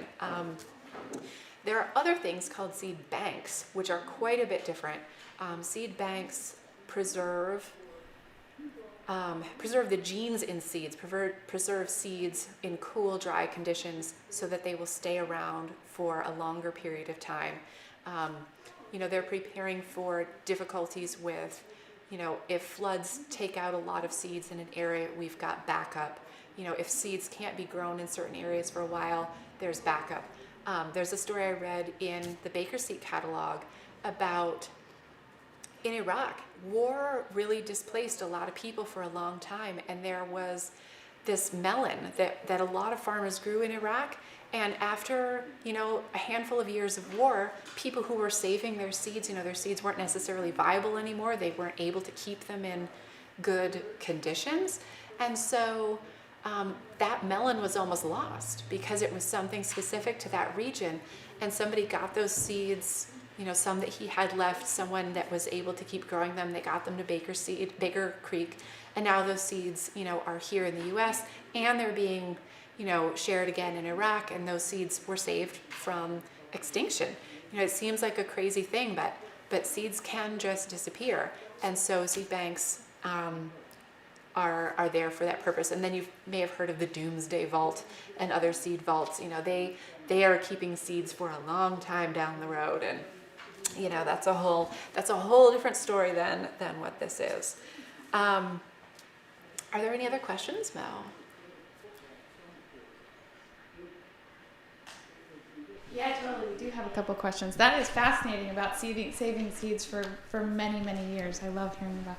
There are other things called seed banks, which are quite a bit different. Seed banks preserve the genes in seeds, preserve seeds in cool, dry conditions so that they will stay around for a longer period of time. They're preparing for difficulties with, if floods take out a lot of seeds in an area, we've got backup. If seeds can't be grown in certain areas for a while, there's backup. There's a story I read in the Baker Seed catalog about in Iraq, war really displaced a lot of people for a long time, and there was this melon that a lot of farmers grew in Iraq. And after, a handful of years of war, people who were saving their seeds, their seeds weren't necessarily viable anymore. They weren't able to keep them in good conditions. And so that melon was almost lost because it was something specific to that region. And somebody got those seeds, some that he had left, someone that was able to keep growing them, they got them to Baker Creek. And now those seeds, are here in the US, and they're being shared again in Iraq, and those seeds were saved from extinction. It seems like a crazy thing, but seeds can just disappear. And so seed banks are there for that purpose. And then you may have heard of the Doomsday Vault and other seed vaults. They are keeping seeds for a long time down the road, and that's a whole different story than what this is. Are there any other questions, Mel? Yeah, totally. We do have a couple questions. That is fascinating about saving seeds for many, many years. I love hearing about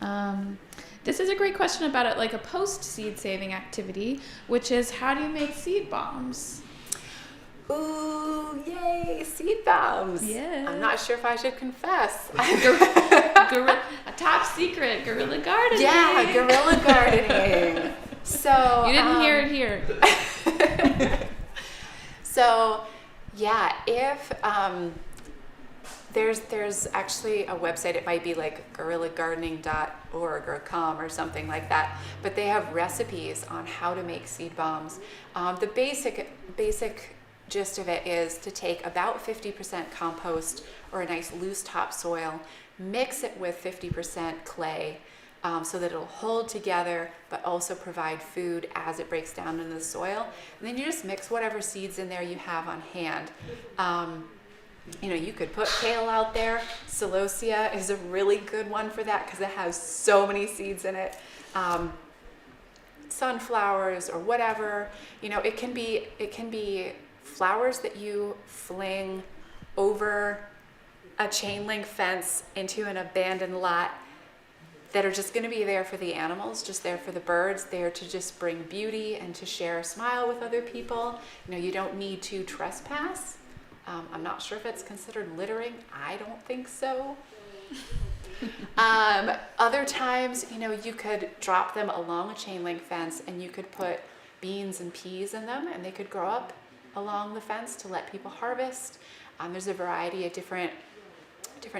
that. This is a great question about it, like a post-seed saving activity, which is how do you make seed bombs? Ooh, yay, seed bombs. Yeah. I'm not sure if I should confess. A top secret, guerrilla gardening. Yeah, guerrilla gardening. So you didn't hear it here. So, yeah, if there's actually a website, it might be like guerrillagardening.org or .com or something like that, but they have recipes on how to make seed bombs. The basic gist of it is to take about 50% compost or a nice loose topsoil, mix it with 50% clay, so that it'll hold together but also provide food as it breaks down into the soil. And then you just mix whatever seeds in there you have on hand. You could put kale out there. Celosia is a really good one for that because it has so many seeds in it. Sunflowers or whatever, it can be flowers that you fling over a chain link fence into an abandoned lot that are just going to be there for the animals, just there for the birds, there to just bring beauty and to share a smile with other people. You know, you don't need to trespass. I'm not sure if it's considered littering. I don't think so. Other times, you know, you could drop them along a chain link fence and you could put beans and peas in them and they could grow up along the fence to let people harvest. There's a variety of different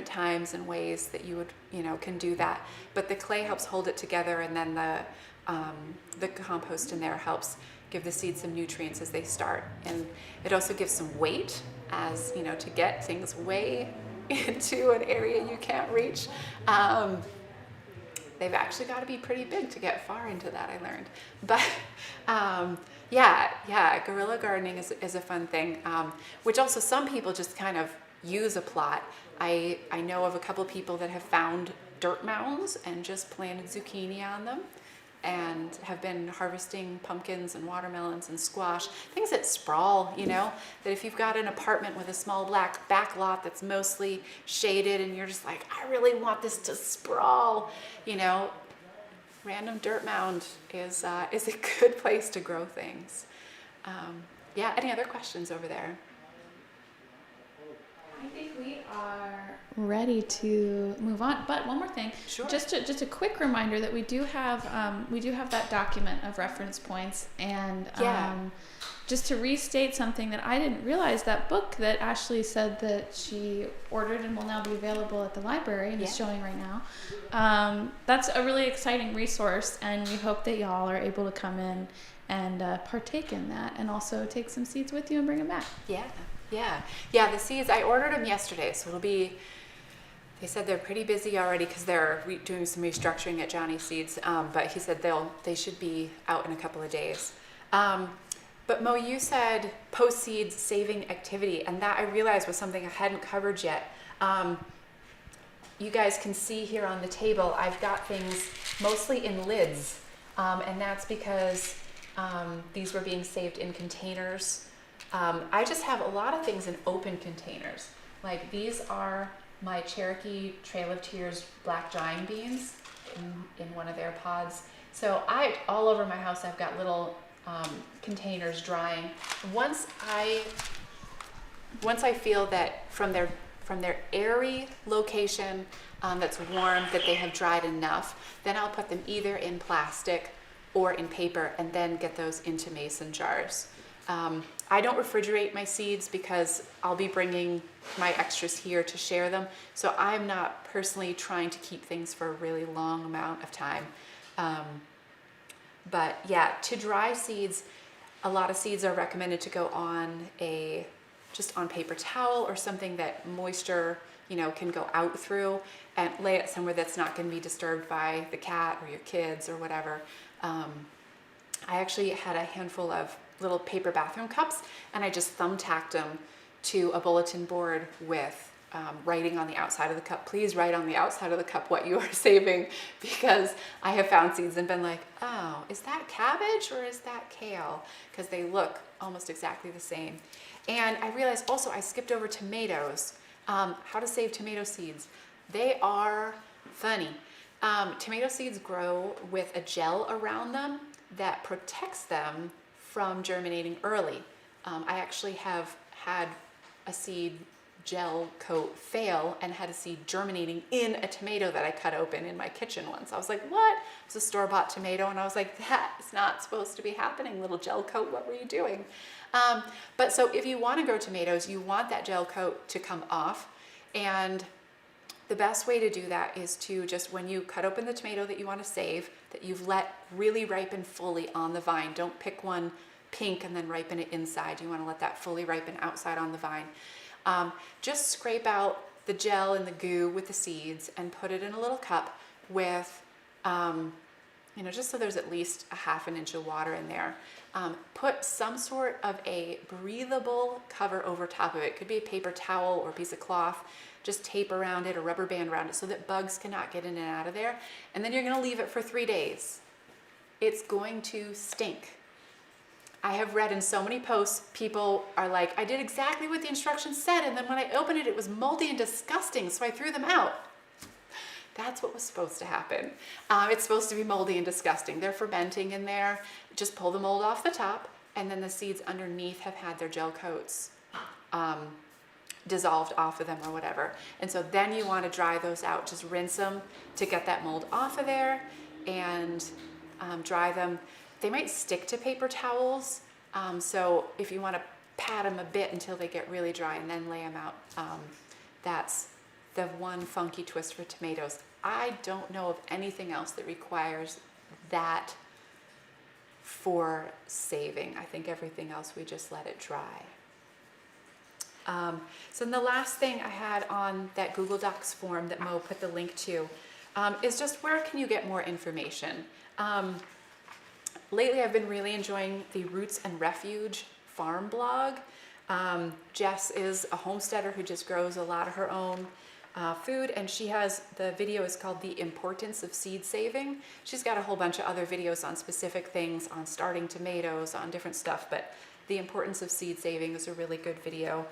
times and ways that you would, you know, can do that. But the clay helps hold it together, and then the compost in there helps give the seeds some nutrients as they start. And it also gives some weight, as you know, to get things way into an area you can't reach. They've actually got to be pretty big to get far into that, I learned. But yeah, guerrilla gardening is a fun thing, which also some people just kind of use a plot. I know of a couple people that have found dirt mounds and just planted zucchini on them and have been harvesting pumpkins and watermelons and squash, things that sprawl, you know, that if you've got an apartment with a small black back lot that's mostly shaded and you're just like, I really want this to sprawl, you know, random dirt mound is a good place to grow things. Yeah, any other questions over there? I think we are ready to move on. But one more thing, Sure. Just a quick reminder that we do have that document of reference points, and just to restate something that I didn't realize, that book that Ashley said that she ordered and will now be available at the library and is showing right now. That's a really exciting resource, and we hope that y'all are able to come in and partake in that, and also take some seeds with you and bring them back. Yeah, the seeds, I ordered them yesterday, so it'll be, they said they're pretty busy already because they're doing some restructuring at Johnny Seeds, but he said they should be out in a couple of days. But Mo, you said post-seed saving activity, and that I realized was something I hadn't covered yet. You guys can see here on the table, I've got things mostly in lids, and that's because these were being saved in containers. I just have a lot of things in open containers. Like these are my Cherokee Trail of Tears black giant beans in one of their pods. So all over my house I've got little containers drying. Once I feel that from their airy location that's warm, that they have dried enough, then I'll put them either in plastic or in paper and then get those into mason jars. I don't refrigerate my seeds because I'll be bringing my extras here to share them. So I'm not personally trying to keep things for a really long amount of time. But yeah, to dry seeds, a lot of seeds are recommended to go on just on paper towel or something that moisture, you know, can go out through, and lay it somewhere that's not going to be disturbed by the cat or your kids or whatever. I actually had a handful of little paper bathroom cups, and I just thumbtacked them to a bulletin board with writing on the outside of the cup. Please write on the outside of the cup what you are saving, because I have found seeds and been like, oh, is that cabbage or is that kale? Because they look almost exactly the same. And I realized also I skipped over tomatoes. How to save tomato seeds. They are funny. Tomato seeds grow with a gel around them that protects them from germinating early. I actually have had a seed gel coat fail and had a seed germinating in a tomato that I cut open in my kitchen once. I was like, what? It was a store-bought tomato, and I was like, that is not supposed to be happening, little gel coat, what were you doing? But so if you want to grow tomatoes, you want that gel coat to come off, and the best way to do that is to just, when you cut open the tomato that you want to save, that you've let really ripen fully on the vine. Don't pick one pink and then ripen it inside. You want to let that fully ripen outside on the vine. Just scrape out the gel and the goo with the seeds and put it in a little cup with, just so there's at least a ½ inch of water in there. Put some sort of a breathable cover over top of it. It could be a paper towel or a piece of cloth. Just tape around it or rubber band around it so that bugs cannot get in and out of there. And then you're going to leave it for 3 days. It's going to stink. I have read in so many posts, people are like, I did exactly what the instructions said, and then when I opened it, it was moldy and disgusting, so I threw them out. That's what was supposed to happen. It's supposed to be moldy and disgusting. They're fermenting in there. Just pull the mold off the top, and then the seeds underneath have had their gel coats dissolved off of them or whatever. And so then you want to dry those out. Just rinse them to get that mold off of there and dry them. They might stick to paper towels. So if you want to pat them a bit until they get really dry and then lay them out, that's the one funky twist for tomatoes. I don't know of anything else that requires that for saving. I think everything else we just let it dry. So then the last thing I had on that Google Docs form that Mo put the link to is just where can you get more information? Lately I've been really enjoying the Roots and Refuge farm blog. Jess is a homesteader who just grows a lot of her own food, and she has, the video is called The Importance of Seed Saving. She's got a whole bunch of other videos on specific things, on starting tomatoes, on different stuff, but The Importance of Seed Saving is a really good video.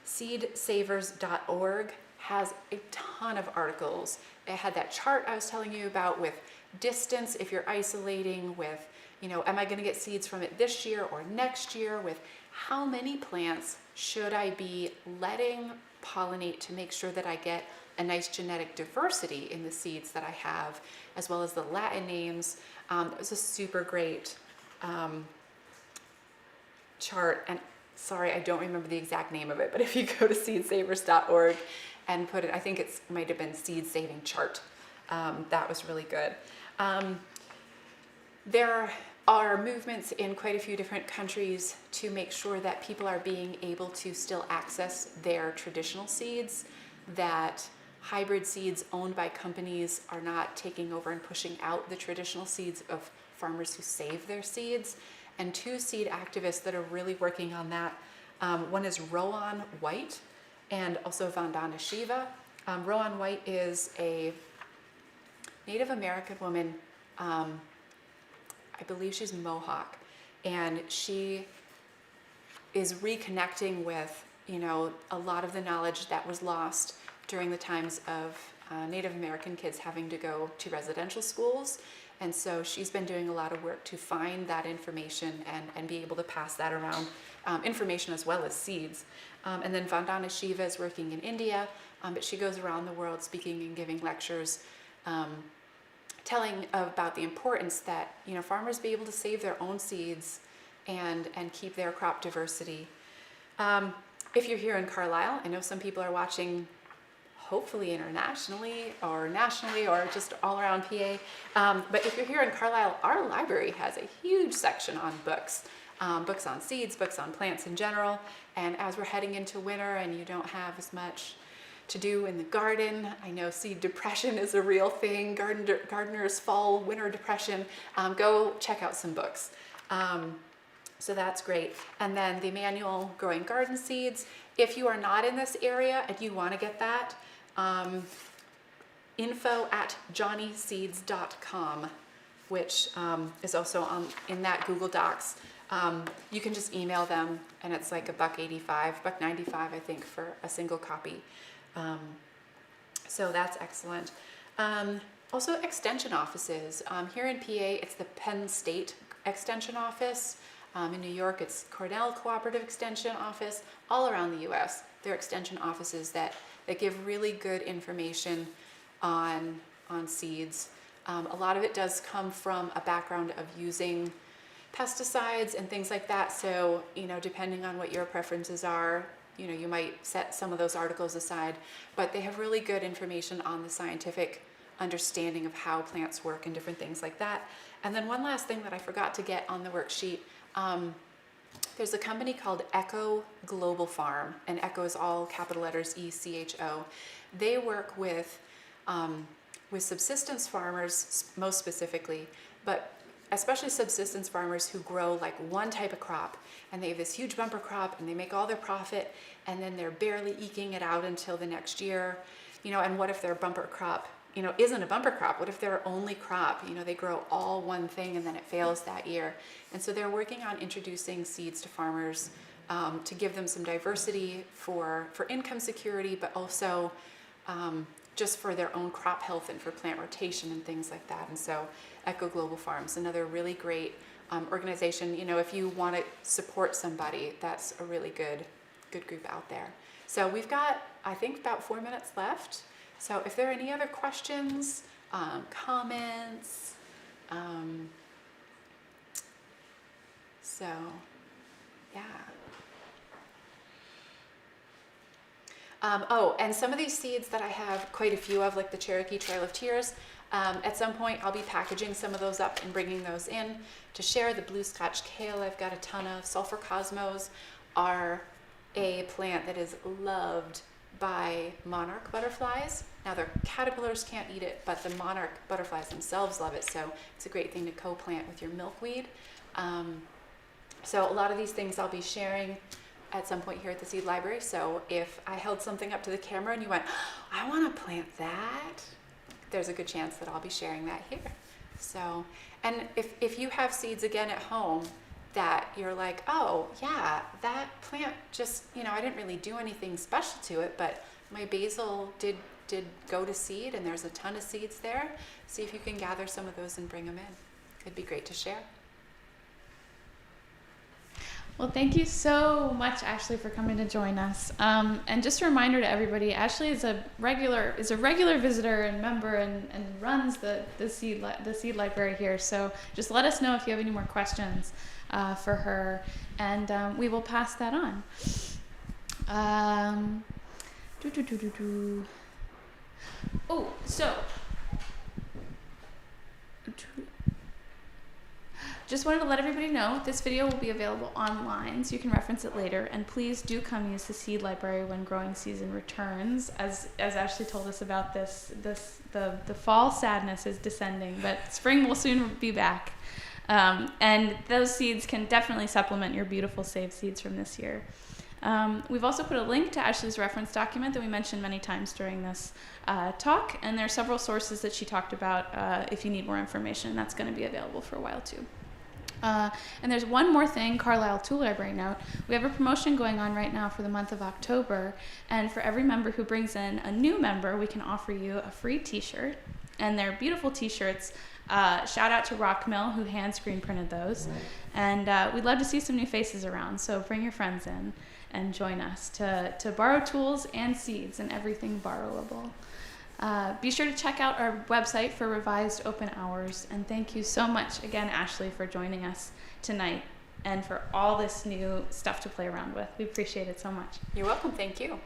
Seedsavers.org has a ton of articles. It had that chart I was telling you about with distance, if you're isolating, with, you know, am I going to get seeds from it this year or next year, with how many plants should I be letting pollinate to make sure that I get a nice genetic diversity in the seeds that I have, as well as the Latin names. It was a super great chart, and sorry, I don't remember the exact name of it, but if you go to seedsavers.org and put it, I think it might have been Seed Saving Chart. That was really good. There are movements in quite a few different countries to make sure that people are being able to still access their traditional seeds, that hybrid seeds owned by companies are not taking over and pushing out the traditional seeds of farmers who save their seeds. And two seed activists that are really working on that. One is Rowan White and also Vandana Shiva. Rowan White is a Native American woman. I believe she's Mohawk, and she is reconnecting with, you know, a lot of the knowledge that was lost during the times of Native American kids having to go to residential schools. And so she's been doing a lot of work to find that information and be able to pass that around, information as well as seeds. And then Vandana Shiva is working in India, but she goes around the world speaking and giving lectures, telling about the importance that, you know, farmers be able to save their own seeds and keep their crop diversity. If you're here in Carlisle, I know some people are watching hopefully internationally or nationally or just all around PA. But if you're here in Carlisle, our library has a huge section on books. Books on seeds, books on plants in general. And as we're heading into winter and you don't have as much to do in the garden, I know seed depression is a real thing, gardeners fall winter depression, go check out some books. So that's great. And then the manual Growing Garden Seeds. If you are not in this area and you want to get that, info@johnnyseeds.com, which is also in that Google Docs. You can just email them, and it's like $1.85, $1.95, I think, for a single copy. So that's excellent. Also, extension offices. Here in PA, it's the Penn State Extension Office. In New York, it's Cornell Cooperative Extension Office. All around the U.S., there are extension offices that give really good information on seeds. A lot of it does come from a background of using pesticides and things like that. So, you know, depending on what your preferences are, you know, you might set some of those articles aside, but they have really good information on the scientific understanding of how plants work and different things like that. And then one last thing that I forgot to get on the worksheet, there's a company called Echo Global Farm, and Echo is all capital letters ECHO. They work with subsistence farmers most specifically, but especially subsistence farmers who grow like one type of crop, and they have this huge bumper crop and they make all their profit, and then they're barely eking it out until the next year, you know. And what if their bumper crop isn't a bumper crop? What if they're only crop? They grow all one thing and then it fails that year. And so they're working on introducing seeds to farmers to give them some diversity for income security, but also just for their own crop health and for plant rotation and things like that. And so Eco Global Farms, another really great organization. If you want to support somebody, that's a really good group out there. So we've got, I think, about 4 minutes left. So if there are any other questions, comments, so yeah. And some of these seeds that I have quite a few of, like the Cherokee Trail of Tears, at some point I'll be packaging some of those up and bringing those in to share. The blue Scotch kale I've got a ton of. Sulfur cosmos are a plant that is loved by monarch butterflies. Now their caterpillars can't eat it, but the monarch butterflies themselves love it, so it's a great thing to co-plant with your milkweed. So a lot of these things I'll be sharing at some point here at the Seed Library. So if I held something up to the camera and you went, oh, I want to plant that, there's a good chance that I'll be sharing that here. So, and if you have seeds again at home that you're like, oh yeah, that plant just, I didn't really do anything special to it, but my basil did go to seed and there's a ton of seeds there. See if you can gather some of those and bring them in. It'd be great to share. Well, thank you so much, Ashley, for coming to join us. And just a reminder to everybody, Ashley is a regular visitor and member and runs the seed library here. So just let us know if you have any more questions for her, and we will pass that on. Oh, so just wanted to let everybody know this video will be available online, so you can reference it later. And please do come use the Seed Library when growing season returns. As Ashley told us about the fall sadness is descending, but spring will soon be back. And those seeds can definitely supplement your beautiful saved seeds from this year. We've also put a link to Ashley's reference document that we mentioned many times during this talk, and there are several sources that she talked about if you need more information, and that's going to be available for a while too. And there's one more thing, Carlisle Tool Library note. We have a promotion going on right now for the month of October, and for every member who brings in a new member, we can offer you a free t-shirt, and they're beautiful t-shirts. Shout out to Rockmill, who hand screen printed those, and we'd love to see some new faces around, so bring your friends in and join us to borrow tools and seeds and everything borrowable. Be sure to check out our website for revised open hours, and thank you so much again, Ashley, for joining us tonight and for all this new stuff to play around with. We appreciate it so much. You're welcome. Thank you.